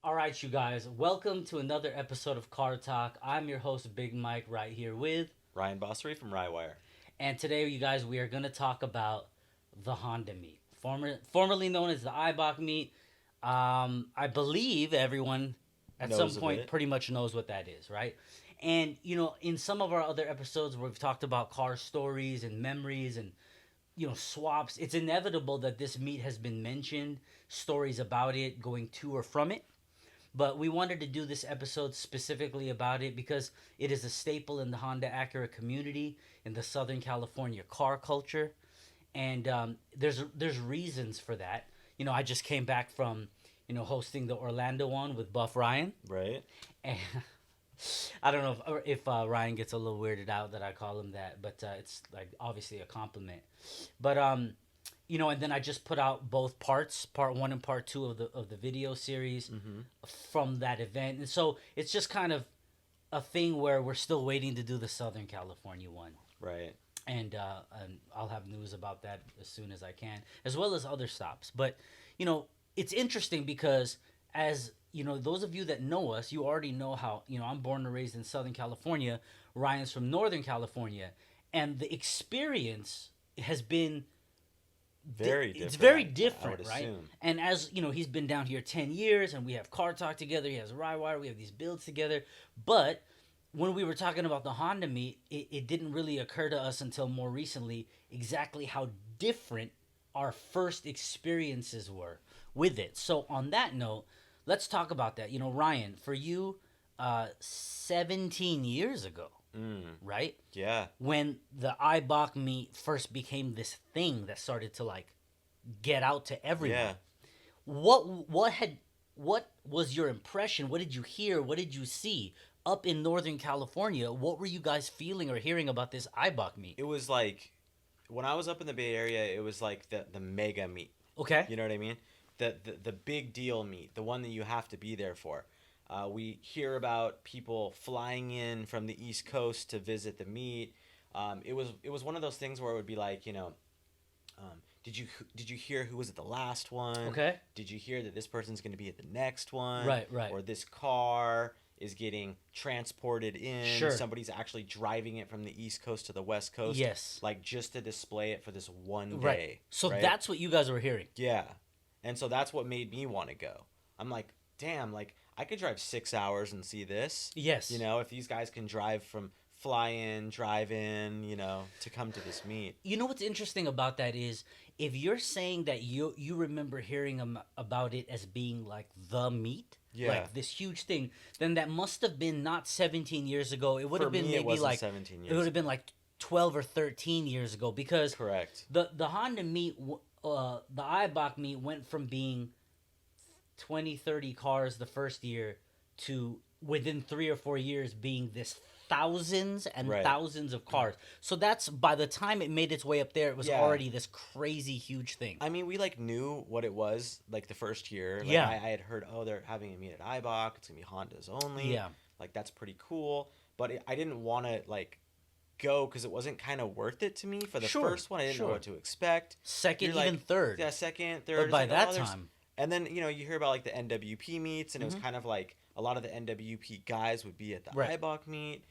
All right, you guys, welcome to another episode of Car Talk. I'm your host, Big Mike, right here with, Ryan Bossery from Rywire. and today, you guys, we are going to talk about the Honda Meet, formerly known as the Eibach Meet. I believe everyone at some Knows of point it. pretty much knows what that is, right? And in some of our other episodes where we've talked about car stories and memories and swaps, it's inevitable that this meet has been mentioned, stories about it, going to or from it. But we wanted to do this episode specifically about it because it is a staple in the Honda Acura community, in the Southern California car culture, and there's reasons for that. I just came back from hosting the Orlando one with Buff Ryan, Right? and I don't know if Ryan gets a little weirded out that I call him that, but it's like obviously a compliment. But and then I just put out both parts, part one and part two of the video series Mm-hmm. from that event, and so it's just kind of a thing where we're still waiting to do the Southern California one, Right. and I'll have news about that as soon as I can, as well as other stops. But it's interesting because as those of you that know us, you already know how I'm born and raised in Southern California. Ryan's from Northern California, and the experience has been Very different. it's very I would different, right? assume. And as he's been down here 10 years, and we have car talk together. He has Rywire. We have these builds together. But when we were talking about the Honda meet, it didn't really occur to us until more recently exactly how different our first experiences were with it. So on that note, let's talk about that. Ryan, for you, 17 years ago, right? Yeah. When the Eibach meet first became this thing that started to like get out to everyone. Yeah. What was your impression? What did you hear? What did you see up in Northern California? What were you guys feeling or hearing about this Eibach meet? It was like when I was up in the Bay Area, it was like the mega meet. Okay. You know what I mean? The big deal meet, the one that you have to be there for. We hear about people flying in from the East Coast to visit the meet. It was one of those things where it would be like, did you hear who was at the last one? Okay. Did you hear that this person's going to be at the next one? Right, right. Or this car is getting transported in. Sure. Somebody's actually driving it from the East Coast to the West Coast. Yes. Like just to display it for this one day. Right. So right? that's what you guys were hearing. Yeah. And so that's what made me want to go. I'm like, damn, like I could drive 6 hours and see this. Yes. If these guys can drive from fly in, drive in, to come to this meet. What's interesting about that is if you're saying that you remember hearing about it as being like the meet, Yeah. like this huge thing, then that must have been not 17 years ago. It would For have been me, it maybe wasn't like 17 it years. would have been like 12 or 13 years ago because Correct. the Honda meet, the Eibach meet went from being 20, 30 cars the first year to within 3 or 4 years being this thousands and Right. thousands of cars. So that's by the time it made its way up there, it was Yeah. already this crazy huge thing. I mean, we like knew what it was like the first year. Like, Yeah. I had heard, oh, they're having a meet at Eibach. It's gonna be Hondas only. Yeah. Like that's pretty cool. But I didn't want to like go because it wasn't kind of worth it to me for the Sure, first one. I didn't know sure. what to expect. Second, You're even like, third. Yeah, second, third. But it's by like, that there's- time, And then you hear about like the NWP meets, and it Mhm. was kind of like a lot of the NWP guys would be at the Right. Eibach meet.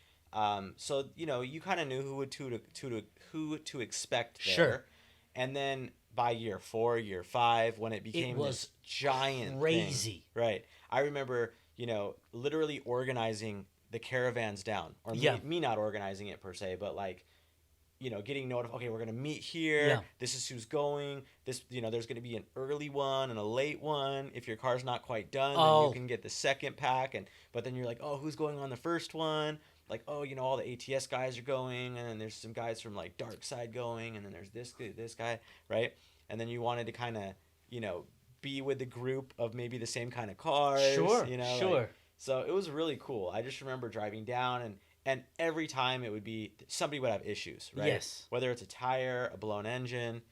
So you kind of knew who to expect there. Sure. And then by year 4, year 5, when it became was this giant crazy. thing, right? I remember literally organizing the caravans down, or Yeah. me not organizing it per se, but like getting notified, okay, we're going to meet here. Yeah. This is who's going. This, there's going to be an early one and a late one. If your car's not quite done, then Oh. you can get the second pack. But then you're like, oh, who's going on the first one? Like, oh, all the ATS guys are going. And then there's some guys from like Dark Side going. And then there's this guy, right? And then you wanted to kind of, be with the group of maybe the same kind of cars. Sure, like- sure. so it was really cool. I just remember driving down and every time it would be somebody would have issues, right? Yes. Whether it's a tire, a blown engine.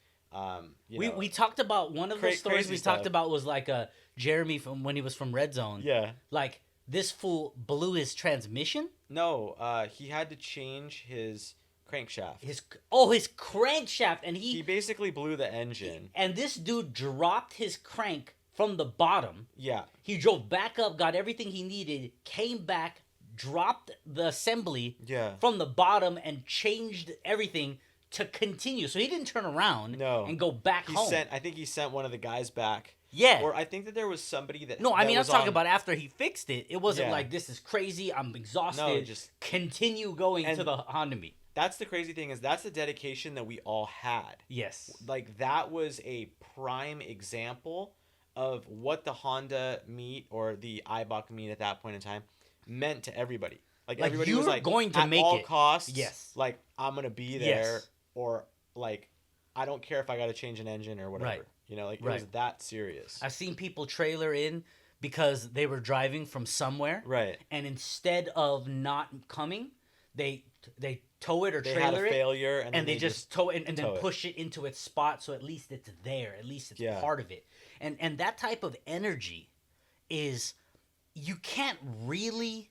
We talked about one of the stories crazy we stuff. talked about was like Jeremy from when he was from Red Zone. Yeah. Like this fool blew his transmission. No, he had to change his crankshaft. His crankshaft, and He basically blew the engine. and this dude dropped his crank from the bottom. Yeah. He drove back up, got everything he needed, came back, dropped the assembly Yeah. from the bottom, and changed everything to continue. So he didn't turn around No. and go back He home. I think he sent one of the guys back. Yeah. Or I think that there was somebody that. No, I that mean, I'm was talking on- about after he fixed it. It wasn't Yeah. like, this is crazy, I'm exhausted. No, just continue going to And- the Honda Meet. That's the crazy thing, is that's the dedication that we all had. Yes. Like, that was a prime example of what the Honda Meet or the Eibach Meet at that point in time meant to everybody. Like everybody was you're like, going to at make all it. costs. Yes. Like, I'm gonna be there, Yes. or like, I don't care if I got to change an engine or whatever. Right. You know, like it Right. was that serious. I've seen people trailer in because they were driving from somewhere, Right. and instead of not coming, they tow it or They had a trailer it, failure, and then and they just tow it and then tow it. push it into its spot, so at least it's there, at least it's Yeah. part of it. And that type of energy is, you can't really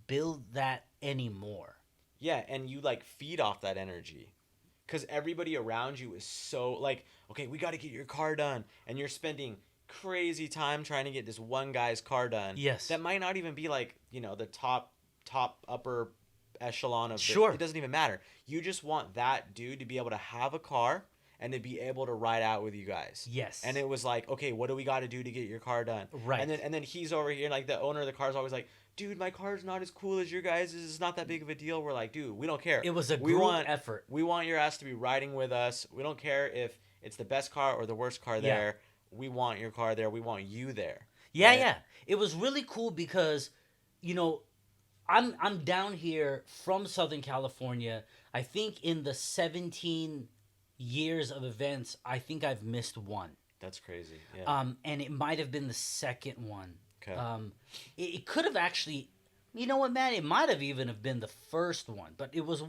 build that anymore. Yeah, and you like feed off that energy. Because everybody around you is so like, okay, we got to get your car done. And you're spending crazy time trying to get this one guy's car done. Yes. That might not even be like, you know, the top upper echelon of Sure. it doesn't even matter. You just want that dude to be able to have a car and to be able to ride out with you guys. Yes. And it was like, okay, what do we got to do to get your car done? Right. And then he's over here, like the owner of the car is always like, dude, my car's not as cool as your guys'. It's not that big of a deal. We're like, dude, we don't care. It was a we group want, effort. We want your ass to be riding with us. We don't care if it's the best car or the worst car Yeah. there. We want your car there. We want you there. Yeah, right? yeah. It was really cool because, you know, I'm down here from Southern California. I think in the 17 years of events, I think I've missed one. That's crazy. Yeah. And it might have been the second one. Okay. It could have actually, you know what, man? It might have even have been the first one, but it was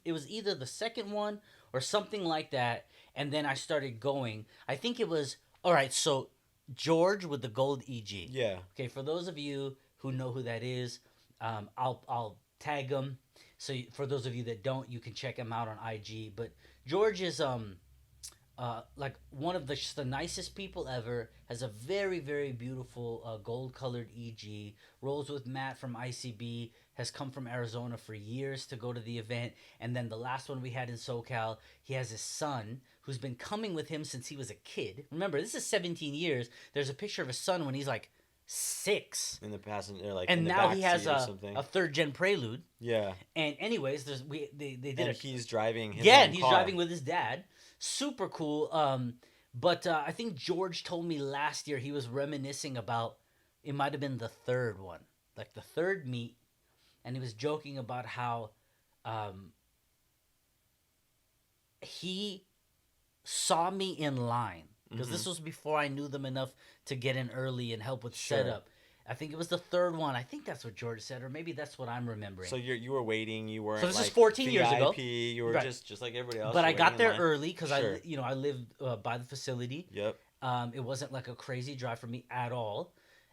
it was either the second one or something like that. And then I started going. I think it was, all right, so George with the gold EG. Yeah. Okay, for those of you who know who that is, I'll tag him. So for those of you that don't, you can check him out on IG. But George is like one of the nicest people ever. Has a very, very beautiful gold colored EG. Rolls with Matt from ICB. Has come from Arizona for years to go to the event. And then the last one we had in SoCal, he has his son who's been coming with him since he was a kid. Remember, this is 17 years. There's a picture of his son when he's like 6. In the passenger, like, And in the now back he has seat or something. a third gen Prelude. Yeah. And anyways, they did And he's driving his yeah, own and he's car. driving with his dad. Super cool. But I think George told me last year he was reminiscing about, it might have been the third one, like the third meet, and he was joking about how he saw me in line, because this was before I knew them enough to get in early and help with Sure. setup. I think it was the third one. I think that's what George said, or maybe that's what I'm remembering. So you were waiting. You weren't. So this is like 14 years ago. VIP, You were Right. just like everybody else. but you I were got waiting there in line. early because Sure. I lived by the facility. Yep. It wasn't like a crazy drive for me at all,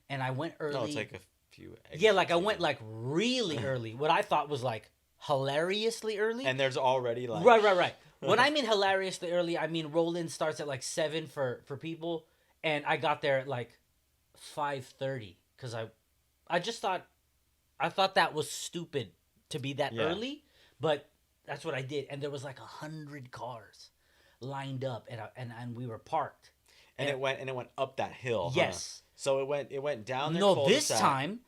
and I went early. No, it's like a few. yeah, like I exits, went you know. like really early. What I thought was like hilariously early. And there's already like. Right. When I mean hilariously early, I mean roll-in starts at like 7 for people, and I got there at like 5:30 because I just thought that was stupid to be that Yeah. early, but that's what I did, and there was like 100 cars lined up, and we were parked. And it went up that hill. Yes. Huh? So it went down. Their No, this cul-de-sac. time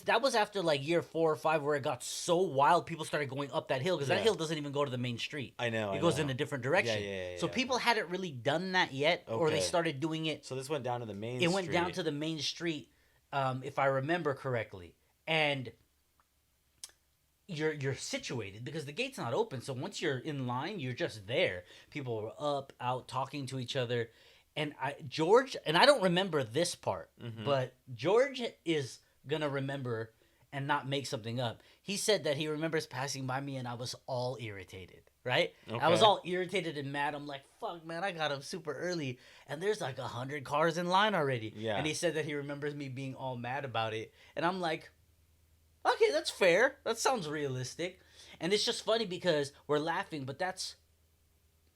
that was after like year 4 or 5 where it got so wild. People started going up that hill because that Yeah. hill doesn't even go to the main street. I know. It I goes know. in a different direction. Yeah, So yeah. people hadn't really done that yet, or they Okay. started doing it. So this went down to the main. It went down street. to the main street, if I remember correctly, and you're situated because the gate's not open. So once you're in line, you're just there. People were up, out, talking to each other, and George, and I don't remember this part, Mhm. but George is gonna remember and not make something up. He said that he remembers passing by me and I was all irritated, right? I was Okay. all irritated and mad. I'm like, fuck, man, I got up super early and there's like 100 cars in line already. Yeah. And he said that he remembers me being all mad about it. And I'm like, okay, that's fair. That sounds realistic. And it's just funny because we're laughing, but that's,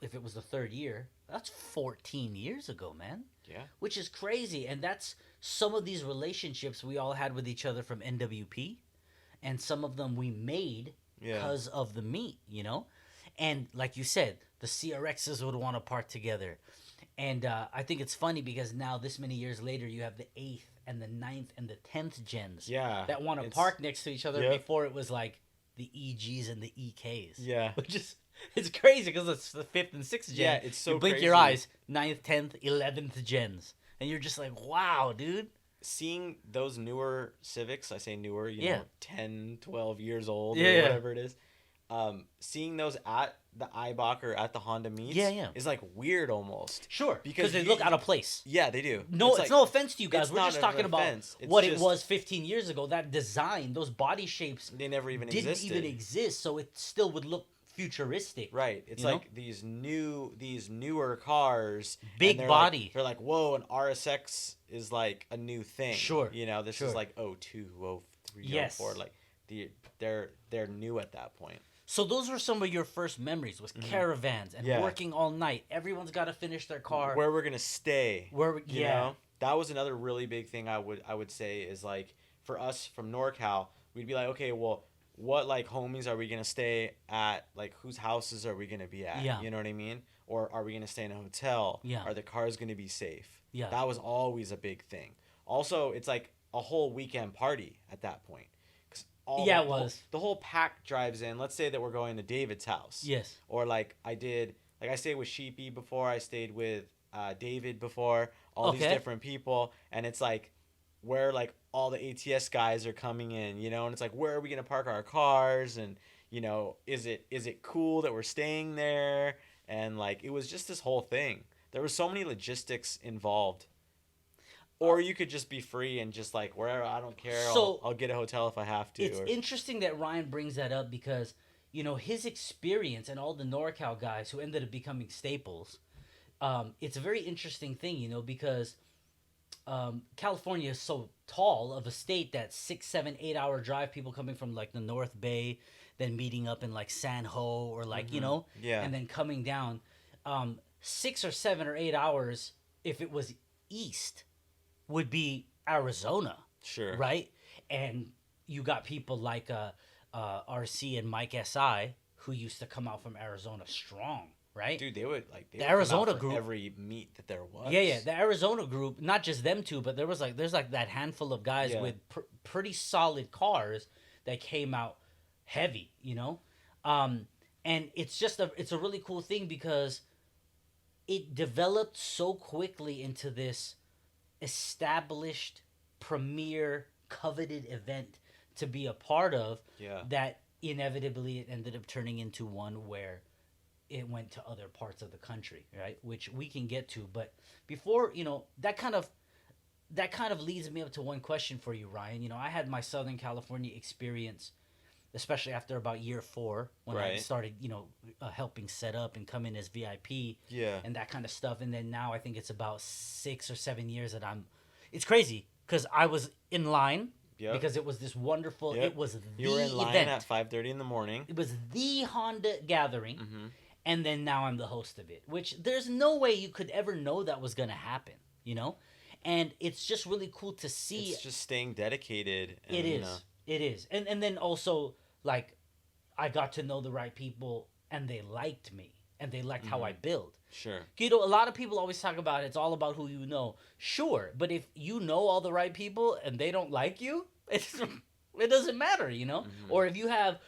if it was the third year, That's 14 years ago, man. Yeah. Which is crazy. And that's some of these relationships we all had with each other from NWP. And some of them we made Yeah. because of the meet, you know? And like you said, the CRXs would want to park together. And I think it's funny because now, this many years later, you have the 8th and the 9th and the 10th gens Yeah. that want to It's- park next to each other. Yep. Before it was like the EGs and the EKs. Yeah. Which is, it's crazy because it's the 5th and 6th gen. Yeah, it's so you blink crazy. your eyes, 9th, 10th, 11th gens. And you're just like, wow, dude. Seeing those newer Civics, I say newer, you Yeah. know, 10, 12 years old Yeah, or yeah. whatever it is. Seeing those at the Eibach or at the Honda meets Yeah. is like weird almost. Sure, Because because they you- look out of place. Yeah, they do. No, it's like, no offense to you guys. it's We're not just an talking about offense. It's what it just- was 15 years ago. That design, those body shapes They never even didn't existed. even exist, so it still would look futuristic. Right. It's you know? like these newer cars. Big and they're body. Like, they're like, whoa, an RSX is like a new thing. Sure, You know, this sure. is like 02, 03, Yes. 04. Like they're new at that point. So those were some of your first memories, was caravans and Yeah. working all night. Everyone's got to finish their car. Where we're gonna stay. You yeah. know? That was another really big thing I would say is like for us from NorCal, we'd be like, okay, well, what like homies are we gonna stay at? Like whose houses are we gonna be at? Yeah. You know what I mean? Or are we gonna stay in a hotel? Yeah. Are the cars gonna be safe? Yeah. That was always a big thing. Also, it's like a whole weekend party at that point. Yeah, it was. The whole pack drives in. Let's say that we're going to David's house. Yes. Or like I stayed with Sheepy before. I stayed with David before. All these Okay. different people, and it's like where like all the ATS guys are coming in, you know, and it's like where are we gonna park our cars, and you know, is it cool that we're staying there, and like it was just this whole thing. There was so many logistics involved. Or you could just be free and just like wherever, I don't care. So- I'll get a hotel if I have to. It's interesting that Ryan brings that up because, you know, his experience and all the NorCal guys who ended up becoming staples, it's a very interesting thing, you know, because California is so tall of a state that 6, 7, 8 hour drive, people coming from like the North Bay, then meeting up in like San Ho or like, you know, Yeah. and then coming down 6 or 7 or 8 hours, if it was east, would be Arizona. Sure. Right? And you got people like RC and Mike SI who used to come out from Arizona strong, right? Dude, they would like The would come out Arizona for group- every meet that there was. Yeah. The Arizona group, not just them two, but there's like that handful of guys Yeah. with pretty solid cars that came out heavy, you know? And it's just it's a really cool thing because it developed so quickly into this established, premier, coveted event to be a part of Yeah. that inevitably it ended up turning into one where it went to other parts of the country, right? Which we can get to. But before, you know, that kind of leads me up to one question for you, Ryan. You know, I had my Southern California experience, especially after about year 4 when I Right. started, you know, helping set up and come in as VIP Yeah. and that kind of stuff. And then now I think it's about 6 or 7 years that it's crazy because I was in line Yep. because it was this wonderful, Yep. it was the You were in line event. at 5:30 in the morning. It was the Honda gathering. Mm-hmm. And then now I'm the host of it, which there's no way you could ever know that was going to happen, you know? And it's just really cool to see. It's just staying dedicated. And, It you is. know, It is. And then also, like, I got to know the right people and they liked me and they liked how I build. sure. You know, a lot of people always talk about it's all about who you know. Sure, but if you know all the right people and they don't like you, it doesn't matter, you know? Or if you have,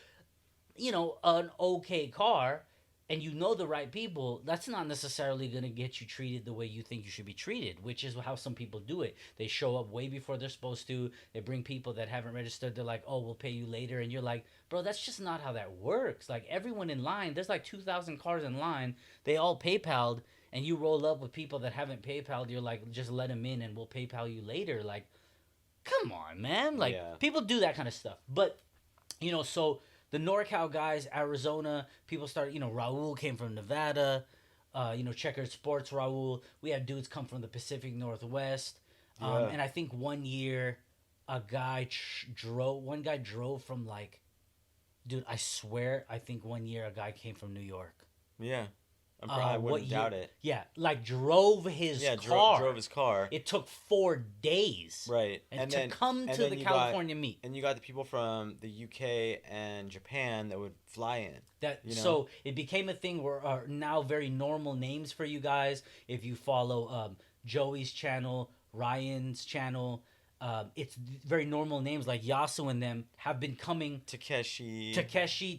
you know, an okay car and you know the right people, that's not necessarily going to get you treated the way you think you should be treated, which is how some people do it. They show up way before they're supposed to. They bring people that haven't registered. They're like, oh, we'll pay you later. And you're like, bro, that's just not how that works. Like, everyone in line, there's like 2,000 cars in line. They all PayPal'd, and you roll up with people that haven't PayPal'd. You're like, just let them in and we'll PayPal you later. Like, come on, man. Like, Yeah. people do that kind of stuff. But, you know, so the NorCal guys, Arizona, people started, you know, Raul came from Nevada, you know, Checkered Sports Raul. We had dudes come from the Pacific Northwest. Yeah. And I think one year a guy drove from like, dude, I swear, I think one year a guy came from New York. Yeah. I wouldn't doubt it. Yeah, like drove his Yeah, car. drove his car. It took 4 days. Right. And to come to the you California meet. And you got the people from the UK and Japan that would fly in. So it became a thing where are now very normal names for you guys. If you follow Joey's channel, Ryan's channel, it's very normal names like Yasu and them have been coming. Takeshi,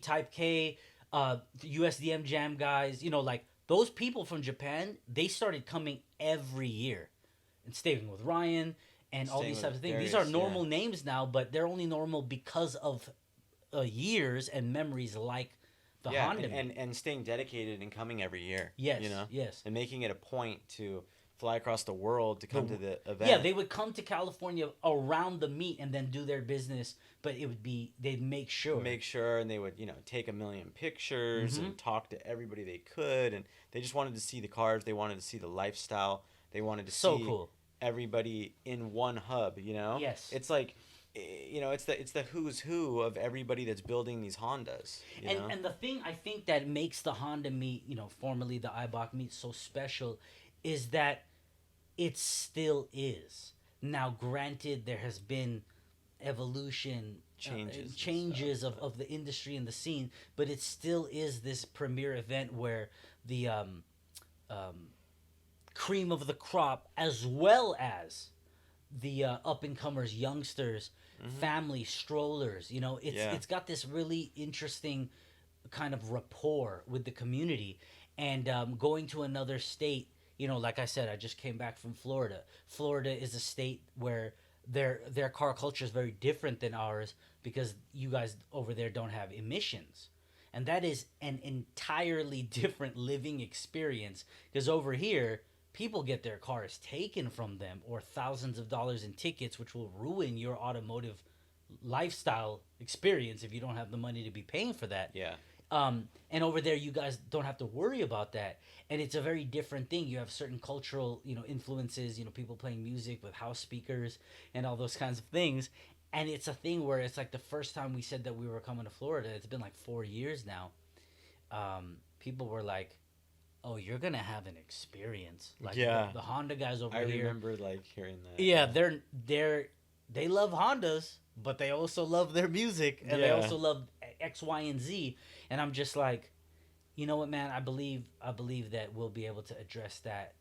Type K, USDM Jam guys, like those people from Japan, they started coming every year and staying with Ryan and all these types of things. These are normal names now, but they're only normal because of years and memories like the Honda and staying dedicated and coming every year. Yes, yes. And making it a point to fly across the world to come to the event. Yeah, they would come to California around the meet and then do their business, but they'd make sure. And they would, take a million pictures and talk to everybody they could, and they just wanted to see the cars, they wanted to see the lifestyle, they wanted to see cool. Everybody in one hub, Yes. It's like it's the who's who of everybody that's building these Hondas. And the thing I think that makes the Honda meet, formerly the Eibach meet, so special is that it still is. Now, granted, there has been evolution, changes of the industry and the scene, but it still is this premier event where the cream of the crop, as well as the up-and-comers, youngsters, family strollers, it's got this really interesting kind of rapport with the community. And going to another state, like I said, I just came back from Florida. Florida is a state where their car culture is very different than ours because you guys over there don't have emissions. And that is an entirely different living experience because over here, people get their cars taken from them or thousands of dollars in tickets, which will ruin your automotive lifestyle experience if you don't have the money to be paying for that. Yeah. And over there, you guys don't have to worry about that. And it's a very different thing. You have certain cultural, influences, people playing music with house speakers and all those kinds of things. And it's a thing where it's like the first time we said that we were coming to Florida, it's been like 4 years now. People were like, oh, you're going to have an experience. Like the Honda guys over here. I remember like hearing that. Yeah, they love Hondas, but they also love their music and they also love X, Y, and Z. And I'm just like, you know what, man? I believe that we'll be able to address that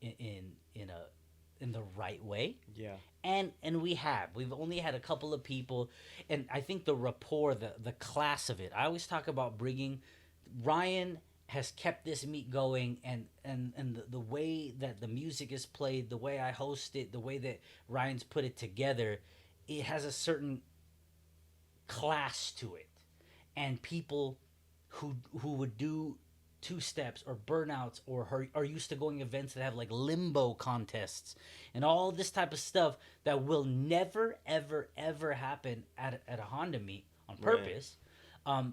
in the right way. Yeah. And we've only had a couple of people, and I think the rapport, the class of it. I always talk about bringing. Ryan has kept this meet going, and the way that the music is played, the way I host it, the way that Ryan's put it together, it has a certain class to it. And people who would do two steps or burnouts or are used to going events that have like limbo contests and all this type of stuff that will never ever ever happen at a Honda meet on purpose. Right.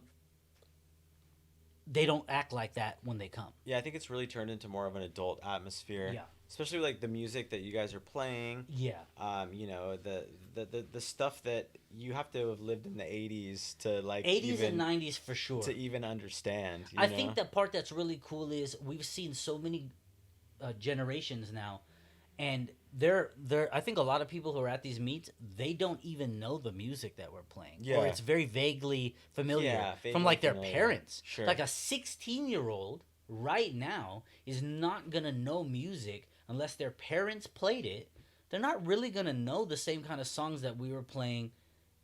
They don't act like that when they come. Yeah, I think it's really turned into more of an adult atmosphere. Yeah. Especially like the music that you guys are playing. Yeah. The stuff that you have to have lived in the 80s to like 80s and 90s for sure. To even understand. I think the part that's really cool is we've seen so many generations now, and I think a lot of people who are at these meets, they don't even know the music that we're playing. Yeah. Or it's very vaguely familiar from like their parents. Sure. Like a 16-year-old right now is not going to know music unless their parents played it. They're not really going to know the same kind of songs that we were playing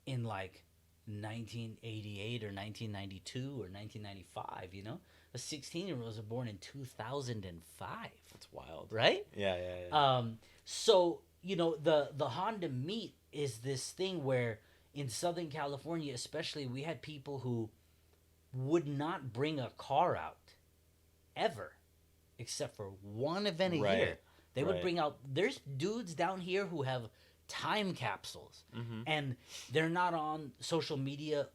in like 1988 or 1992 or 1995, A 16-year-old was born in 2005. That's wild. Right? Yeah. So, the Honda Meet is this thing where in Southern California especially, we had people who would not bring a car out ever except for one event a year. They would bring out, there's dudes down here who have time capsules, and they're not on social media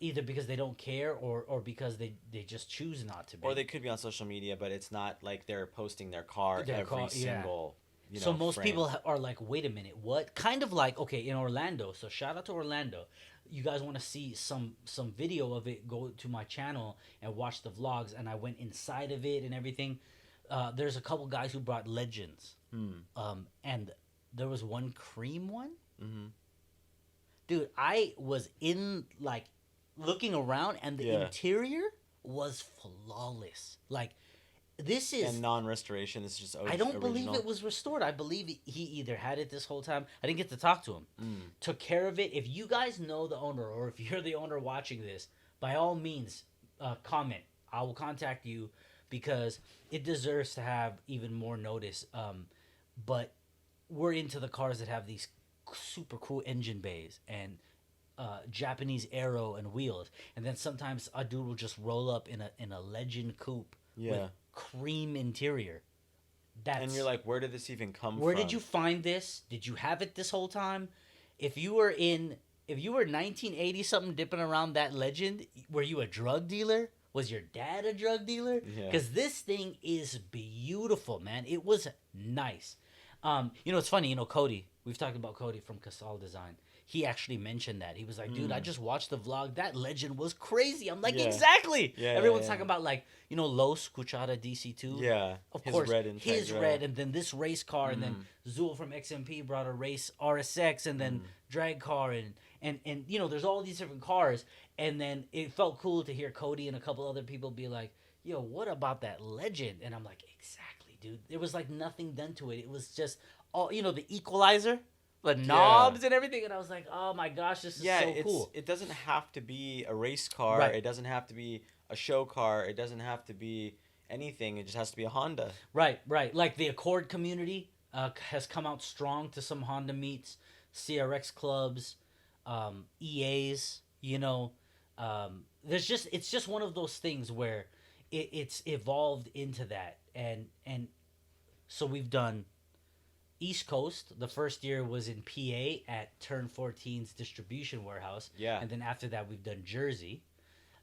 either because they don't care or because they just choose not to be. Or they could be on social media, but it's not like they're posting their car every single So most people frame. are like, wait a minute, what? Kind of like, okay, in Orlando. So shout out to Orlando. You guys want to see some video of it? Go to my channel and watch the vlogs. And I went inside of it and everything. There's a couple guys who brought legends. And there was one cream one. Mm-hmm. Dude, I was in like looking around, and the interior was flawless. Like this is And non-restoration. This is just I don't original. believe it was restored. I believe he either had it this whole time. I didn't get to talk to him. Took care of it. If you guys know the owner, or if you're the owner watching this, by all means, comment. I will contact you because it deserves to have even more notice. But we're into the cars that have these super cool engine bays and Japanese aero and wheels, and then sometimes a dude will just roll up in a Legend coupe with cream interior. And you're like, where did this even come from? Where did you find this? Did you have it this whole time? If you were 1980 something dipping around that Legend, were you a drug dealer? Was your dad a drug dealer? Because this thing is beautiful, man. It was nice. It's funny. Cody. We've talked about Cody from Casal Design. He actually mentioned that. He was like, dude, I just watched the vlog. That Legend was crazy. I'm like, exactly. Everyone's talking about like, Los Cuchara DC2. Yeah. Of course. His Integra. red. And then this race car. And then Zool from XMP brought a race RSX. And then drag car. And there's all these different cars. And then it felt cool to hear Cody and a couple other people be like, yo, what about that Legend? And I'm like, exactly, dude. There was like nothing done to it. It was just all, the equalizer, the knobs and everything. And I was like, oh my gosh, this is so cool. It doesn't have to be a race car. Right. It doesn't have to be a show car. It doesn't have to be anything. It just has to be a Honda. Right. Like the Accord community has come out strong to some Honda meets, CRX clubs, EAs, it's just one of those things where it's evolved into that. And so we've done East Coast. The first year was in PA at Turn 14's distribution warehouse. Yeah. And then after that, we've done Jersey.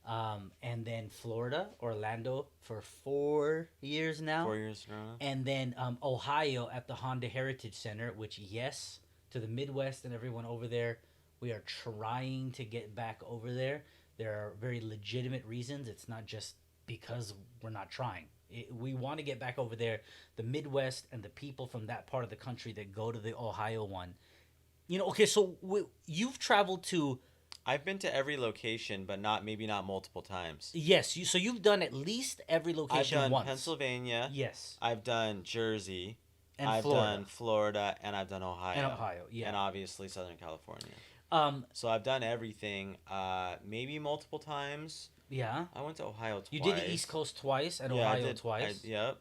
And then Florida, Orlando for 4 years now. 4 years now. And then Ohio at the Honda Heritage Center, which, yes, to the Midwest and everyone over there, we are trying to get back over there. There are very legitimate reasons. It's not just because we're not trying. We want to get back over there. The Midwest and the people from that part of the country that go to the Ohio one. Okay, so you've traveled to... I've been to every location, but maybe not multiple times. Yes, so you've done at least every location once. I've done Pennsylvania. Yes. I've done Jersey. And I've Florida. done Florida, and I've done Ohio. And Ohio, yeah. And obviously Southern California. So I've done everything, maybe multiple times. Yeah. I went to Ohio twice. You did the East Coast twice and Ohio twice. Yep.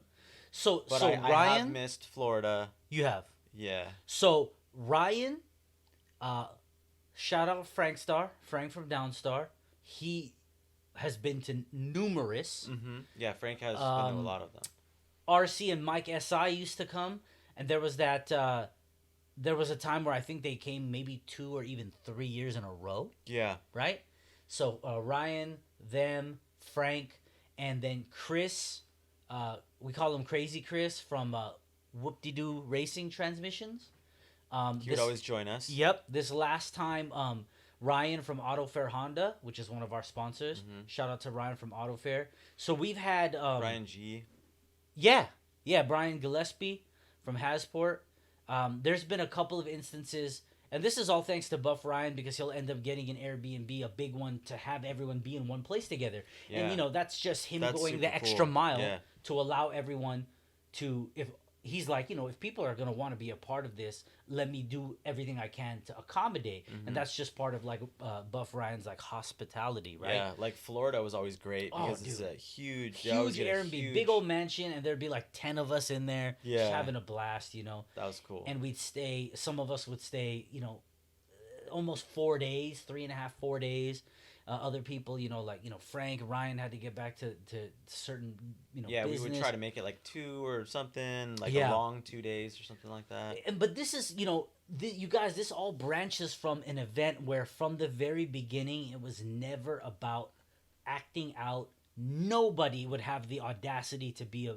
But I Ryan, have missed Florida. You have. Yeah. So Ryan, shout out Frank from Downstar. He has been to numerous. Mm-hmm. Yeah, Frank has been to a lot of them. RC and Mike SI used to come, and there was that. There was a time where I think they came maybe 2 or even 3 years in a row. Yeah. Right. So Ryan, them, Frank, and then Chris. We call him Crazy Chris from Whoop-de-Doo Racing Transmissions. He would always join us. Yep. This last time, Ryan from Auto Fair Honda, which is one of our sponsors. Mm-hmm. Shout out to Ryan from Auto Fair. So we've had... Brian G. Yeah. Brian Gillespie from Hasport. There's been a couple of instances, and this is all thanks to Buff Ryan because he'll end up getting an Airbnb, a big one, to have everyone be in one place together. Yeah. And, that's just him going the super extra cool. mile to allow everyone to... If he's like, if people are going to want to be a part of this, let me do everything I can to accommodate. Mm-hmm. And that's just part of, like, Buff Ryan's, like, hospitality, right? Yeah, like Florida was always great because it's a huge Airbnb, big old mansion, and there'd be like 10 of us in there, just having a blast, That was cool. And we'd stay. Some of us would stay, almost 4 days, 3.5, 4 days. Other people, Frank, Ryan had to get back to certain, Yeah, business. we would try to make it like 2 or something, like a long 2 days or something like that. But this is, you guys, this all branches from an event where from the very beginning, it was never about acting out. Nobody would have the audacity to be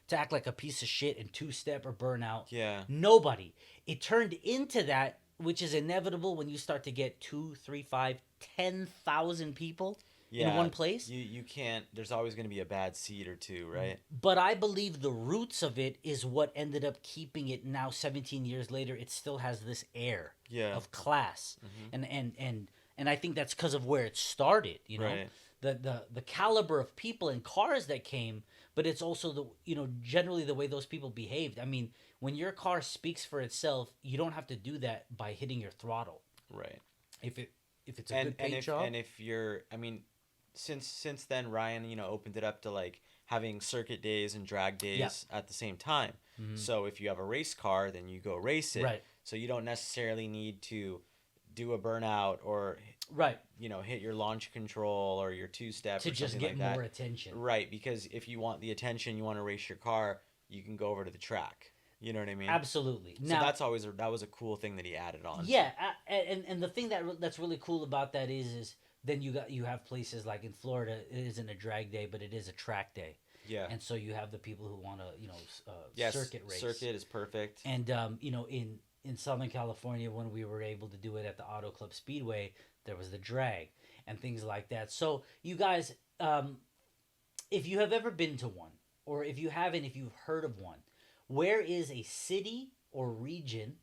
to act like a piece of shit and two-step or burn out. Yeah. Nobody. It turned into that, which is inevitable when you start to get 2, 3, 5, 10,000 people in Yeah. one place. You can't. There's always going to be a bad seed or two, right? But I believe the roots of it is what ended up keeping it now 17 years later. It still has this air Yeah. of class. Mhm. And I think that's because of where it started, you know. Right. The caliber of people and cars that came, but it's also the generally the way those people behaved. I mean, when your car speaks for itself, you don't have to do that by hitting your throttle. Right. If it's a good paint job. And if you're, I mean, since then Ryan, opened it up to like having circuit days and drag days at the same time. Mhm. So if you have a race car, then you go race it. Right. So you don't necessarily need to do a burnout or Right. hit your launch control or your two-step To or just something get like more that. attention. Right, because if you want the attention, you want to race your car, you can go over to the track. You know what I mean? Absolutely. So Now, that was a cool thing that he added on. yeah, and the thing that's really cool about that is then you have places like in Florida, it isn't a drag day, but it is a track day. Yeah. And so you have the people who want to Yes, circuit race. Circuit is perfect. And in Southern California, when we were able to do it at the Auto Club Speedway, there was the drag and things like that. So you guys, if you have ever been to one, or if you haven't, if you've heard of one, where is a city or region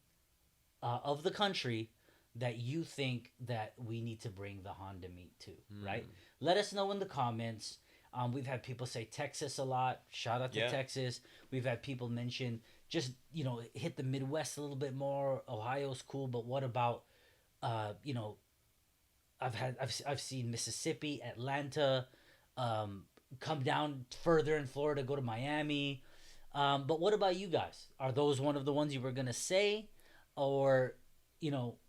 of the country that you think that we need to bring the Honda Meet to, right? Let us know in the comments. We've had people say Texas a lot. Shout out to Texas. We've had people mention just, hit the Midwest a little bit more. Ohio's cool, but what about, I've seen Mississippi, Atlanta, come down further in Florida, go to Miami. But what about you guys? Are those one of the ones you were going to say? Or,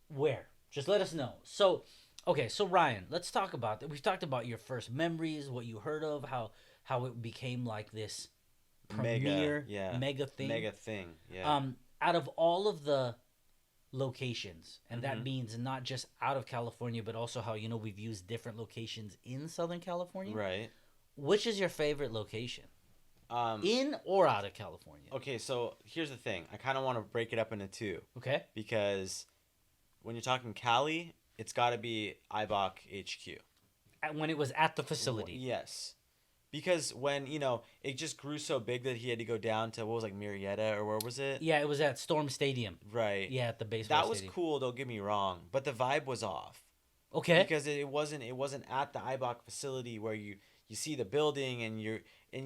where? Just let us know. So, okay, so Ryan, let's talk about that. We've talked about your first memories, what you heard of, how it became like this premier mega thing. Mega thing, yeah. Out of all of the locations, and that means not just out of California, but also how, we've used different locations in Southern California. Right. Which is your favorite location? In or out of California? Okay, so here's the thing. I kind of want to break it up into two. Okay. Because when you're talking Cali, it's got to be Eibach HQ. When it was at the facility. Yes. Because when, it just grew so big that he had to go down to, what was Murrieta, or where was it? Yeah, it was at Storm Stadium. Right. Yeah, at the baseball That was stadium. cool, don't get me wrong. But the vibe was off. Okay. Because it wasn't at the Eibach facility where you see the building and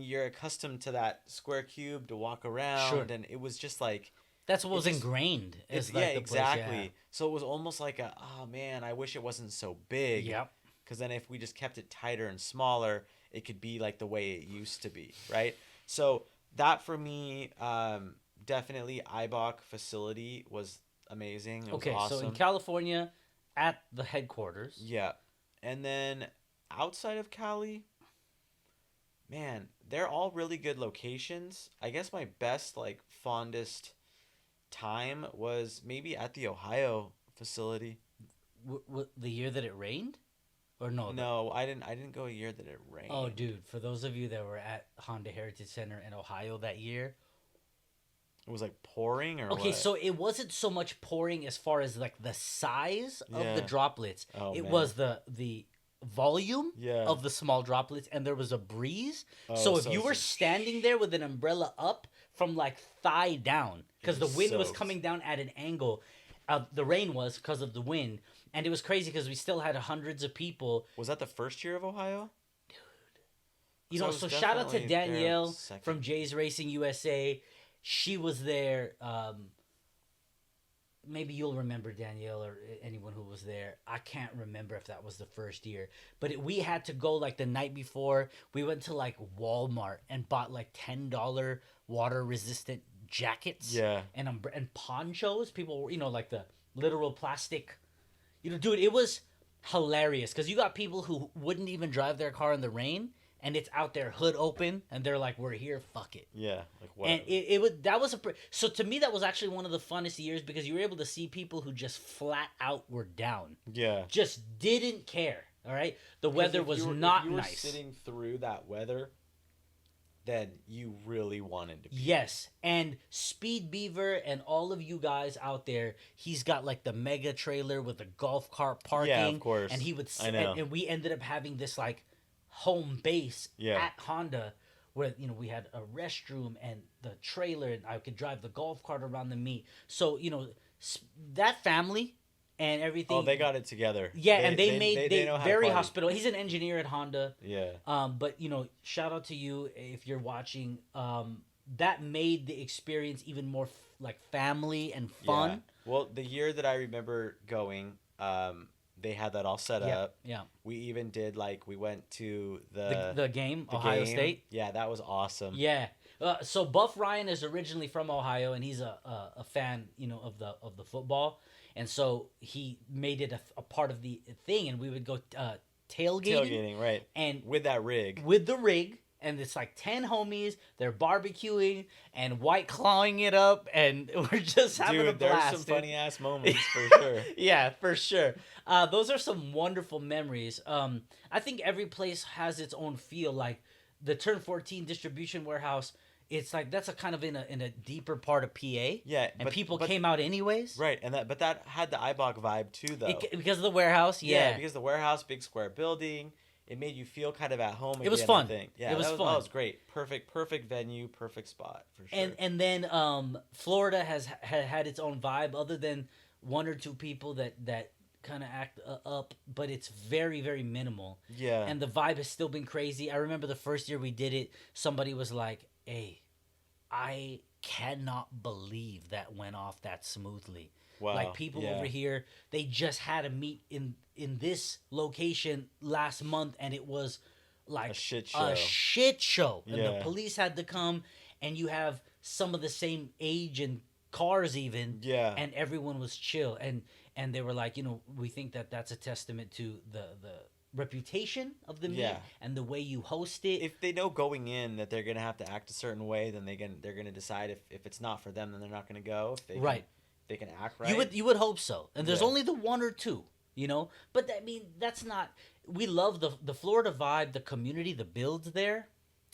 you're accustomed to that square cube to walk around. Sure. And it was just like... That's what was ingrained. Exactly. So it was almost like oh man, I wish it wasn't so big. Yep. Because then if we just kept it tighter and smaller, it could be like the way it used to be, right? So that for me, definitely Eibach facility was amazing. It was awesome. So in California, at the headquarters. Yeah. And then outside of Cali, man, they're all really good locations. I guess my best, fondest time was maybe at the Ohio facility. The year that it rained? Or no? No, I didn't go a year that it rained. Oh, dude, for those of you that were at Honda Heritage Center in Ohio that year, it was pouring or okay, what? so it wasn't so much pouring as far as the size of the Yeah. droplets. Oh, it man. was the volume Yeah. of the small droplets, and there was a breeze. Oh, so if so you it's were just- standing there with an umbrella up from thigh down, because the was wind was soaked. coming down at an angle, the rain was because of the wind, and it was crazy because we still had hundreds of people. Was that the first year of Ohio? You So I know, was so shout out to definitely there Danielle second. from Jay's Racing USA. She was there. Maybe you'll remember Danielle or anyone who was there. I can't remember if that was the first year, but we had to go the night before. We went to Walmart and bought $10 water resistant jackets. Yeah. And ponchos. People were, the literal plastic. Dude, it was hilarious because you got people who wouldn't even drive their car in the rain, and it's out there hood open, and they're like, "We're here, fuck it." Yeah, what? And so to me that was actually one of the funnest years because you were able to see people who just flat out were down, Yeah. just didn't care. All right, the weather was not if you were nice. sitting through that weather, than you really wanted to be. Yes, and Speed Beaver and all of you guys out there, he's got like the mega trailer with the golf cart parking. Yeah, of course. And he would, I know. and we ended up having this like home base Yeah. at Honda, where we had a restroom and the trailer, and I could drive the golf cart around the meet. So that family and everything. Oh, they got it together. Yeah, and they know how to very party. hospitable. He's an engineer at Honda. Yeah. But shout out to you if you're watching. That made the experience even more like family and fun. Yeah. Well, the year that I remember going, they had that all set up. Yeah. We even did we went to the game, the Ohio game. State. Yeah, that was awesome. Yeah. So Buff Ryan is originally from Ohio, and he's a fan, of the football, and so he made it a part of the thing, and we would go tailgating, right? And with that rig, and it's like 10 homies. They're barbecuing and white clawing it up, and we're just having a blast. There's some funny ass moments for sure. Yeah, for sure. Those are some wonderful memories. I think every place has its own feel. Like the Turn 14 distribution warehouse, it's like that's a kind of in a deeper part of PA. Yeah, and people came out anyways. Right, and that had the Eibach vibe too, though. Because of the warehouse. Yeah, because the warehouse, big square building. It made you feel kind of at home again. It was fun. I think. Yeah, it was fun. That was great. Perfect venue, perfect spot for sure. And then Florida has had its own vibe, other than one or two people that kind of act up, but it's very, very minimal. Yeah. And the vibe has still been crazy. I remember the first year we did it, somebody was like, "Hey, I cannot believe that went off that smoothly." Wow. Like people over here, they just had a meet in this location last month, and it was like a shit show. And the police had to come, and you have some of the same age and cars even. Yeah. And everyone was chill, and they were like, we think that that's a testament to the reputation of the meet and the way you host it. If they know going in that they're gonna have to act a certain way, then they're gonna decide if it's not for them, then they're not gonna go. If they they can act right. You would hope so. And there's only the one or two, But that's not. We love the Florida vibe, the community, the builds there.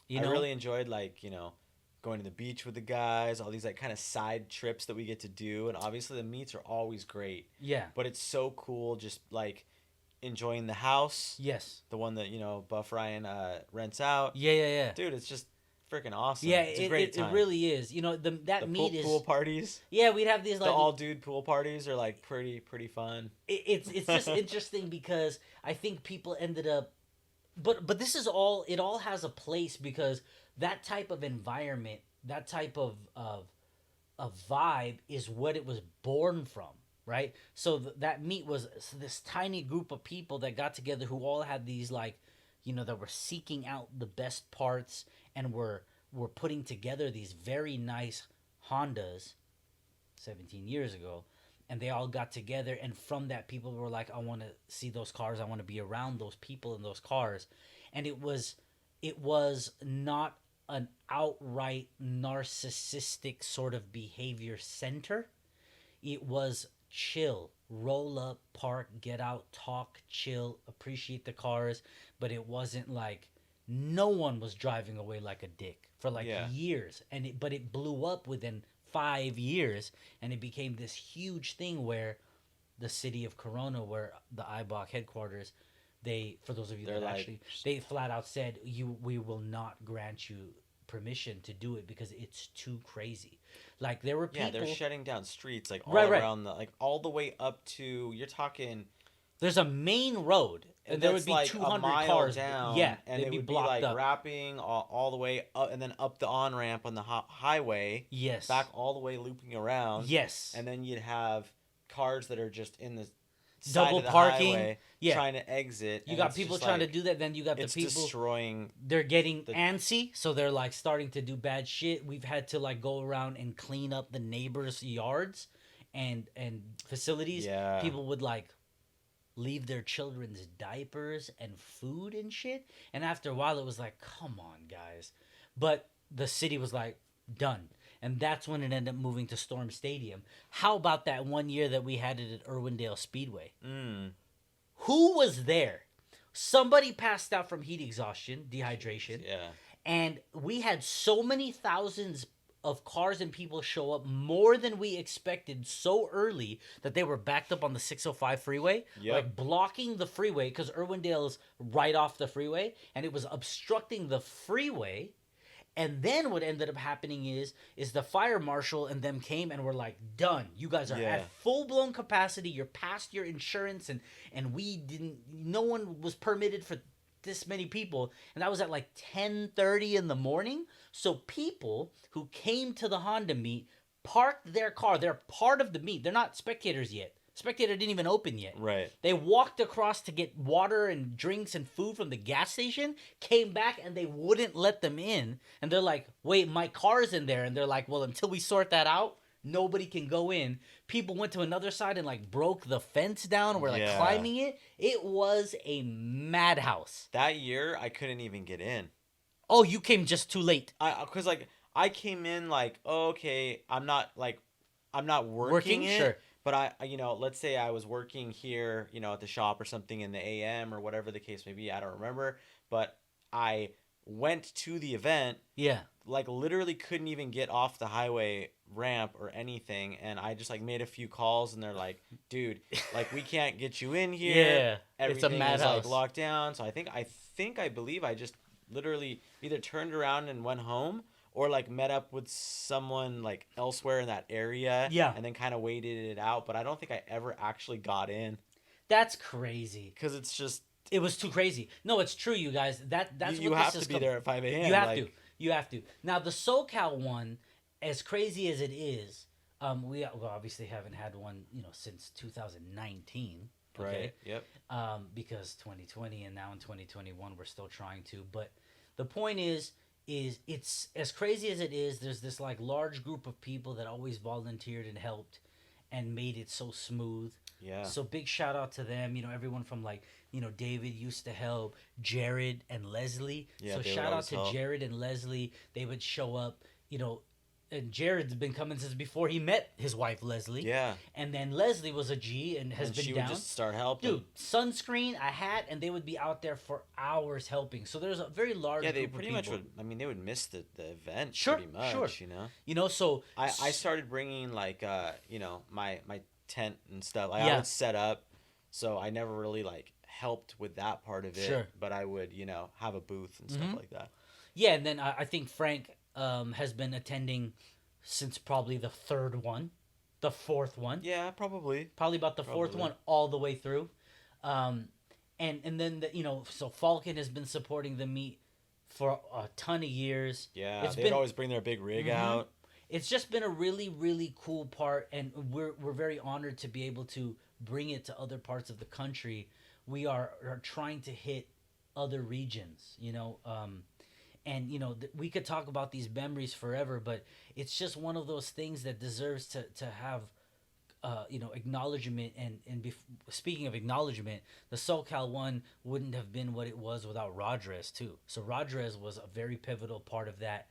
I really enjoyed going to the beach with the guys, all these kind of side trips that we get to do, and obviously the meets are always great. Yeah. But it's so cool just enjoying the house. Yes. The one that Buff Ryan rents out. Yeah. Dude, it's just freaking awesome. Yeah, it's a great time. It really is. That meet is pool parties. Yeah, we'd have these the all dude pool parties are pretty fun. It's just interesting because I think people ended up, but this is all. It all has a place because that type of environment, that type of vibe is what it was born from. Right? So that meet was this tiny group of people that got together who all had these that were seeking out the best parts and were putting together these very nice Hondas 17 years ago. And they all got together, and from that, people were like, I want to see those cars. I want to be around those people in those cars. And it was not an outright narcissistic sort of behavior center. It was chill, roll up, park, get out, talk, chill, appreciate the cars, but it wasn't like no one was driving away like a dick for years, but it blew up within 5 years, and it became this huge thing where the city of Corona, where the Eibach headquarters, for those of you that actually, they flat out said, we will not grant you permission to do it because it's too crazy. There were people. Yeah, they're shutting down streets around all the way up to, you're talking. There's a main road, and there would be 200 cars down. Yeah, and it would be wrapping all the way up, and then up the on ramp on the highway. Yes. Back all the way looping around. Yes. And then you'd have cars that are just in the double parking, highway, trying to exit. You got people trying to do that. Then you got the people destroying. They're getting antsy, so they're starting to do bad shit. We've had to go around and clean up the neighbors' yards and facilities. Yeah. People would leave their children's diapers and food and shit. And after a while, it was come on, guys. But the city was done. And that's when it ended up moving to Storm Stadium. How about that one year that we had it at Irwindale Speedway? Who was there? Somebody passed out from heat exhaustion, dehydration. Yeah. And we had so many thousands of cars and people show up, more than we expected, so early that they were backed up on the 605 freeway, Yep. like blocking the freeway because Irwindale's right off the freeway, and it was obstructing the freeway. And then what ended up happening is the fire marshal and them came and were like, done. You guys are Yeah. at full blown capacity. You're past your insurance, and we didn't. No one was permitted for this many people, and that was at like 10:30 in the morning. So people who came to the Honda meet parked their car. They're part of the meet. They're not spectators yet. Spectator didn't even open yet. Right. They walked across to get water and drinks and food from the gas station, came back, and they wouldn't let them in. And they're like, wait, my car's in there. And they're like, well, until we sort that out, nobody can go in. People went to another side and like broke the fence down. We're like Yeah. climbing it. It was a madhouse. That year, I couldn't even get in. Oh, you came just too late. Cause like I came in like, oh, okay, I'm not working it, Sure. but let's say I was working here, at the shop or something in the AM or whatever the case may be. I don't remember, but I went to the event, Yeah. like literally couldn't even get off the highway ramp or anything, and I just like made a few calls, and they're like, dude, like we can't get you in here. Yeah. Everything It's a is madhouse. like locked down. So I believe I just literally either turned around and went home, or like met up with someone like elsewhere in that area. Yeah. And then kind of waited it out. But I don't think I ever actually got in, That's crazy. because it's just It was too crazy. No, it's true, you guys. That's you what have this to is be there at 5 a.m. You have like, to. You have to. Now the SoCal one, as crazy as it is, we obviously haven't had one, since 2019. Okay? Right. Yep. Because 2020 and now in 2021 we're still trying to. But the point is it's as crazy as it is. There's this like large group of people that always volunteered and helped, and made it so smooth. Yeah. So big shout out to them. Everyone from like, David used to help, Jared and Leslie. Yeah, So they would shout out always to help. Jared and Leslie. They would show up, and Jared's been coming since before he met his wife Leslie. Yeah. And then Leslie was a G and has And been she down. would just start helping. Dude, sunscreen, a hat, and they would be out there for hours helping. So there's a very large Yeah, they group pretty of much people. would. I mean, they would miss the event Sure, pretty much. sure. So I started bringing like my tent and stuff. Like I Yeah. would set up, so I never really like helped with that part of it. Sure. But I would have a booth and stuff like that. yeah, and then I think Frank has been attending since probably the fourth one. Yeah, probably. Probably about the fourth Probably. one all the way through. And then so Falcon has been supporting the meet for a ton of years. Yeah, It's they'd been- always bring their big rig Mhm. out. It's just been a really, really cool part, and we're very honored to be able to bring it to other parts of the country. We are trying to hit other regions, and we could talk about these memories forever, but it's just one of those things that deserves to have acknowledgement. And speaking of acknowledgement, the SoCal one wouldn't have been what it was without Rodrez too. So Rodrez was a very pivotal part of that,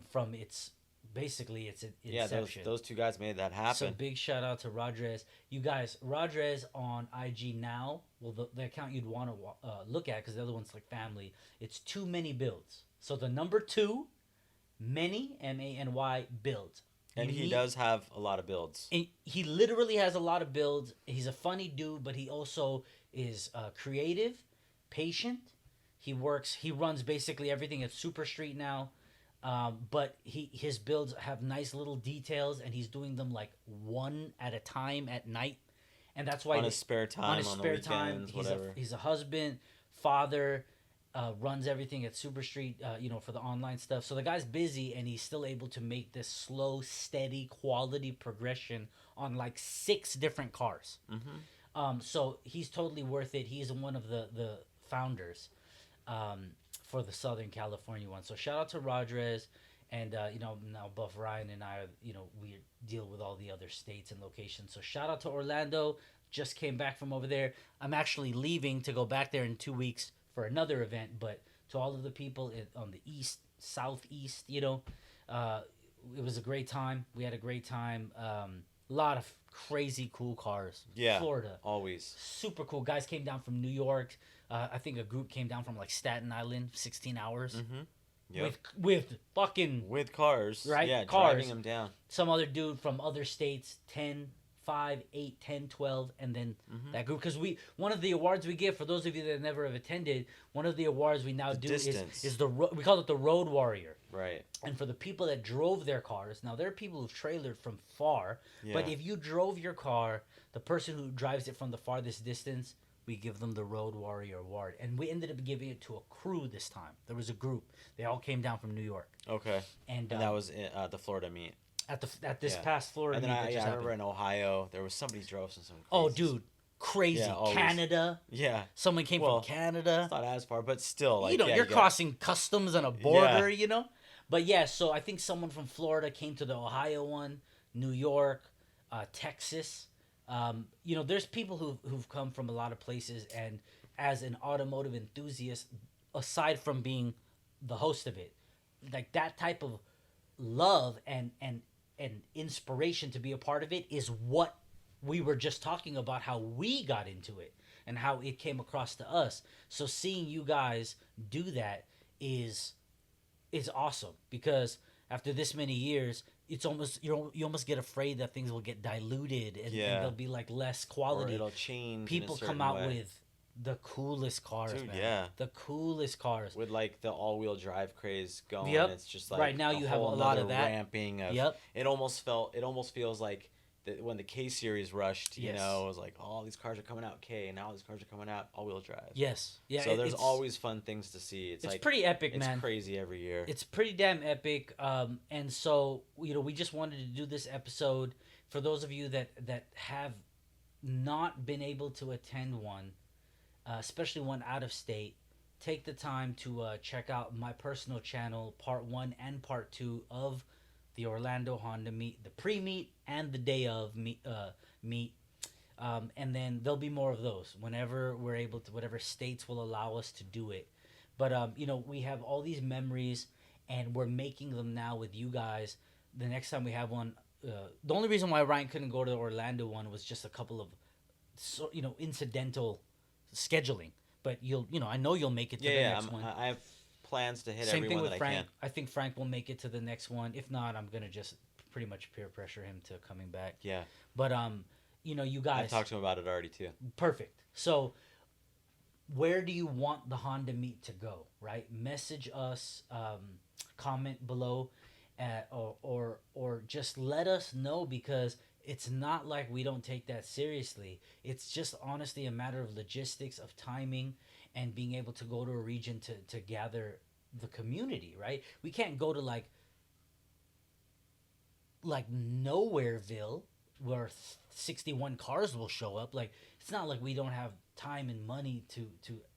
from its inception. Yeah, those two guys made that happen. So big shout out to Rodrez. You guys, Rodrez on IG now. Well, the account you'd want to look at, because the other one's like family. It's Too Many Builds. So the number 2, many, MANY builds. And he does have a lot of builds. And he literally has a lot of builds. He's a funny dude, but he also is creative, patient. He runs basically everything at Super Street now. But his builds have nice little details, and he's doing them like one at a time at night, and that's why On his spare time, on the weekends, whatever. He's a husband, father, runs everything at Super Street, for the online stuff. So the guy's busy, and he's still able to make this slow, steady, quality progression on like 6 different cars. Mm-hmm. So he's totally worth it. He's one of the founders. For the Southern California one. So shout out to Rodrez, and now Buff Ryan and I, we deal with all the other states and locations. So shout out to Orlando. Just came back from over there. I'm actually leaving to go back there in 2 weeks for another event. But to all of the people on the east, southeast, it was a great time. We had a great time. A lot of crazy cool cars. Yeah, Florida. always. Super cool. Guys came down from New York. I think a group came down from like Staten Island, 16 hours. Mm-hmm. Yep. with fucking With cars. right Yeah, cars. driving them down. Some other dude from other states, 10, 5, 8, 10, 12, and then Mm-hmm. that group. Because one of the awards we give, for those of you that never have attended, one of the awards we now The do distance. is we call it the Road Warrior. Right. And for the people that drove their cars, now there are people who've trailered from far, Yeah. but if you drove your car, the person who drives it from the farthest distance, we give them the Road Warrior Award. And we ended up giving it to a crew this time. There was a group. They all came down from New York. Okay. And that was the Florida meet. at this Yeah. past Florida And then meet that just I remember happened. in Ohio, there was somebody drove some crazy. Oh, dude. Crazy. Yeah, always. Canada. Yeah. Someone came Well, from Canada. It's not as far, but still, like, You know, yeah, you're you got- crossing customs on a border, you know? But yeah, so I think someone from Florida came to the Ohio one, New York, Texas. You know, there's people who've come from a lot of places, and as an automotive enthusiast, aside from being the host of it, like that type of love and inspiration to be a part of it is what we were just talking about, how we got into it and how it came across to us. So seeing you guys do that is awesome, because after this many years, it's almost you almost get afraid that things will get diluted and there'll be like less or quality. it'll change. People in a come out certain way. with the coolest cars, Dude, man. yeah. The coolest cars. With like the all-wheel drive craze going. Yep. It's just like Right now you have a whole lot of nother that. ramping of. Yep. It almost feels like when the K series rushed. You Yes. know, it was like, oh, all these cars are coming out K, and now all these cars are coming out all-wheel drive. Yes. Yeah. So there's always fun things to see. It's like pretty epic, it's man. crazy every year. It's pretty damn epic. And so, you know, we just wanted to do this episode for those of you that have not been able to attend one, especially one out of state. Take the time to check out my personal channel, part 1 and part 2 of the Orlando Honda Meet, the pre-meet and the day of meet. And then there'll be more of those whenever we're able to, whatever states will allow us to do it. But you know, we have all these memories, and we're making them now with you guys. The next time we have one, the only reason why Ryan couldn't go to the Orlando one was just a couple of, incidental scheduling. But I know you'll make it to the next one. I have plans to hit Same thing everyone with that Frank. I can. I think Frank will make it to the next one. If not, I'm gonna just pretty much peer pressure him to coming back. Yeah. But you guys. I've talked to him about it already too. Perfect. So, where do you want the Honda Meet to go? Right? Message us, comment below, or just let us know, because it's not like we don't take that seriously. It's just honestly a matter of logistics, of timing, and being able to go to a region to gather the community. Right? We can't go to like Nowhereville where 61 cars will show up. Like, it's not like we don't have time and money to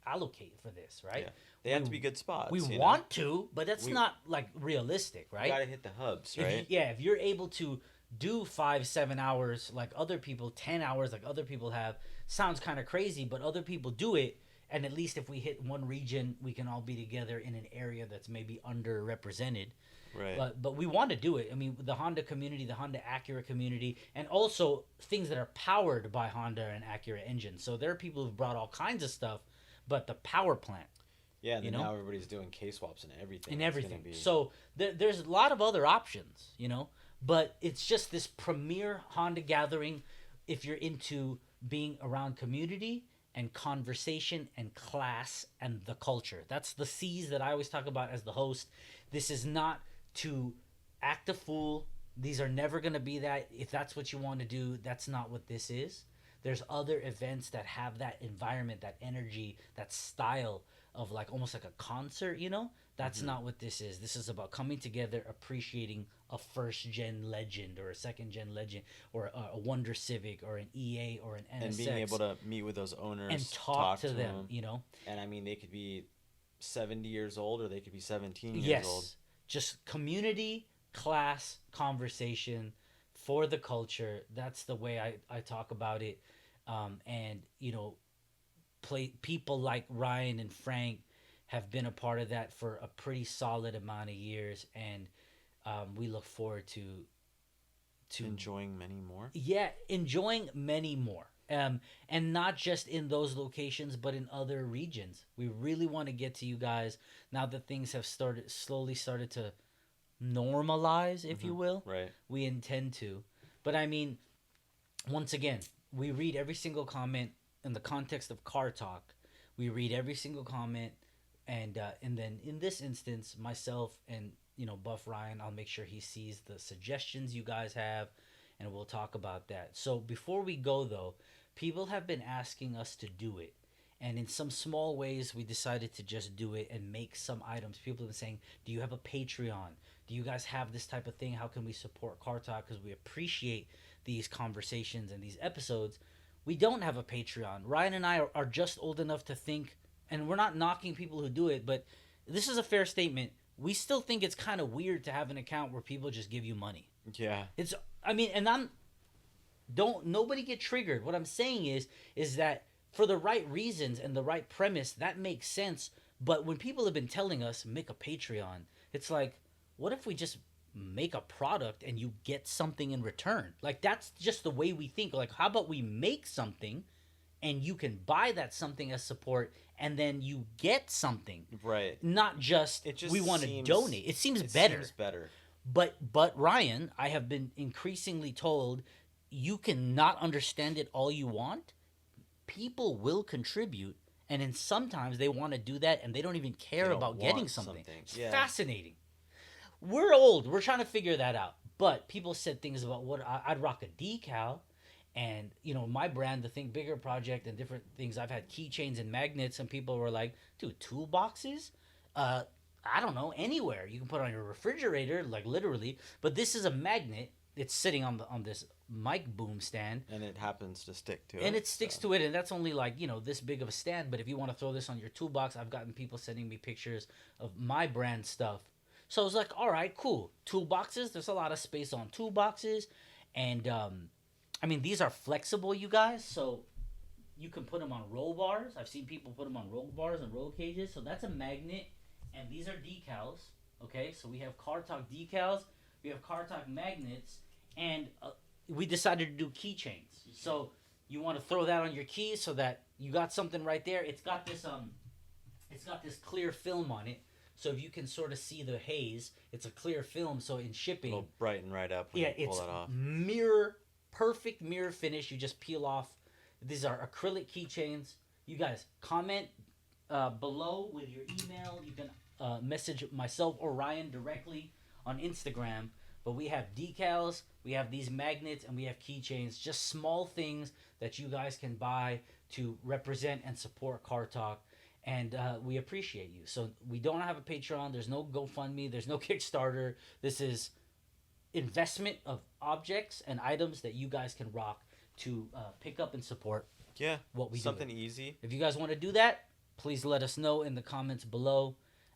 allocate for this, right? Yeah. They have to be good spots. We you want to, but that's We- not like realistic, know? right? You gotta hit the hubs, right? If you're able to do 5-7 hours like other people, 10 hours like other people have, sounds kind of crazy, but other people do it. And at least if we hit one region, we can all be together in an area that's maybe underrepresented. Right. But we want to do it. I mean, the Honda community, the Honda Acura community, and also things that are powered by Honda and Acura engines. So there are people who've brought all kinds of stuff, but the power plant. Yeah, and you then know? now everybody's doing K-swaps and everything. And It's gonna everything. be- So there's a lot of other options, but it's just this premier Honda gathering if you're into being around community and conversation and class and the culture. That's the C's that I always talk about as the host. This is not to act a fool. These are never going to be that. If that's what you want to do, that's not what this is. There's other events that have that environment, that energy, that style of like almost like a concert, That's not what this is. This is about coming together, appreciating a first-gen legend or a second-gen legend or a Wonder Civic or an EA or an NSX. And being able to meet with those owners. And talk to them, And I mean, they could be 70 years old or they could be 17 years Yes. old. Just community, class, conversation for the culture. That's the way I talk about it. And, people like Ryan and Frank have been a part of that for a pretty solid amount of years. And we look forward to Enjoying many more. enjoying many more. And not just in those locations, but in other regions. We really want to get to you guys now that things have slowly started to normalize, if you will. Right. We intend to. But I mean, once again, we read every single comment in the context of car talk. We read every single comment, and then in this instance, myself and Buff Ryan, I'll make sure he sees the suggestions you guys have, and we'll talk about that. So before we go though, people have been asking us to do it. And in some small ways, we decided to just do it and make some items. People have been saying, do you have a Patreon? Do you guys have this type of thing? How can we support Car Talk? Because we appreciate these conversations and these episodes. We don't have a Patreon. Ryan and I are just old enough to think, and we're not knocking people who do it, but this is a fair statement. We still think it's kind of weird to have an account where people just give you money. Yeah. Don't nobody get triggered. What I'm saying is that for the right reasons and the right premise, that makes sense. But when people have been telling us make a Patreon, it's like, what if we just make a product and you get something in return? Like, that's just the way we think. Like, how about we make something and you can buy that something as support and then you get something. Right. Not just, we want to donate. It seems better. But Ryan, I have been increasingly told, you can not understand it all you want. People will contribute, and then sometimes they want to do that and they don't even care about getting something. It's fascinating. We're old. We're trying to figure that out. But people said things about what I'd rock a decal, and my brand, the Think Bigger Project, and different things. I've had keychains and magnets, and people were like, "Dude, toolboxes? I don't know, anywhere you can put on your refrigerator, like literally." But this is a magnet. It's sitting on this mic boom stand, and it happens to stick to it. And it sticks to it, and that's only like this big of a stand. But if you want to throw this on your toolbox, I've gotten people sending me pictures of my brand stuff. So I was like, all right, cool. Toolboxes. There's a lot of space on toolboxes, and these are flexible, you guys. So you can put them on roll bars. I've seen people put them on roll bars and roll cages. So that's a magnet, and these are decals. Okay, so we have Car Talk decals. We have Car Talk magnets, and we decided to do keychains. So you want to throw that on your keys so that you got something right there. It's got this clear film on it, so if you can sort of see the haze, it's a clear film. So in shipping, it'll brighten right up when you pull it off. Perfect mirror finish. You just peel off. These are acrylic keychains. You guys comment below with your email. You can message myself or Ryan directly on Instagram. But we have decals, we have these magnets, and we have keychains. Just small things that you guys can buy to represent and support Car Talk. And we appreciate you. So we don't have a Patreon. There's no GoFundMe. There's no Kickstarter. This is investment of objects and items that you guys can rock to pick up and support what we do. Something easy. If you guys want to do that, please let us know in the comments below.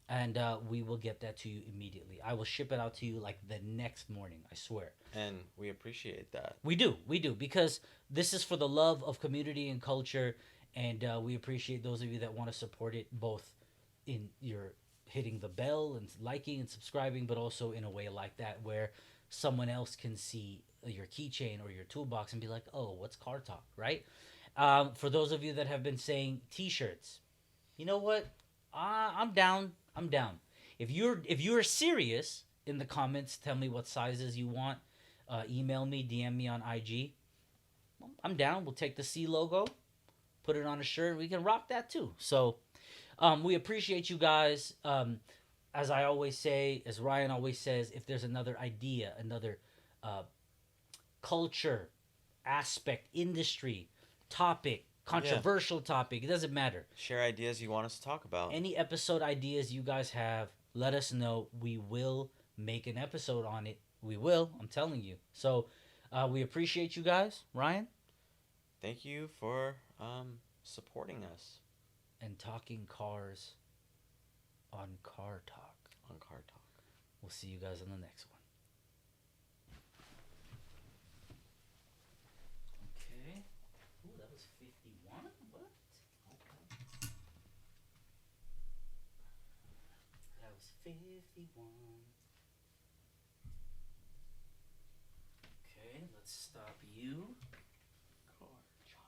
And we will get that to you immediately. I will ship it out to you like the next morning, I swear. And we appreciate that. We do, because this is for the love of community and culture, and we appreciate those of you that want to support it, both in your hitting the bell and liking and subscribing, but also in a way like that where someone else can see your keychain or your toolbox and be like, oh, what's Car Talk, right? For those of you that have been saying T-shirts, you know what? I'm down. If you're serious, in the comments, tell me what sizes you want. Email me, DM me on IG. I'm down. We'll take the C logo, put it on a shirt. We can rock that too. So we appreciate you guys. As I always say, as Ryan always says, if there's another idea, another culture, aspect, industry, topic, controversial topic, it doesn't matter. Share ideas you want us to talk about. Any episode ideas you guys have, let us know. We will make an episode on it. We will, I'm telling you. So we appreciate you guys. Ryan? Thank you for supporting us. And talking cars on Car Talk. We'll see you guys on the next one. Okay. Ooh, that was 51? What? Okay. That was 51.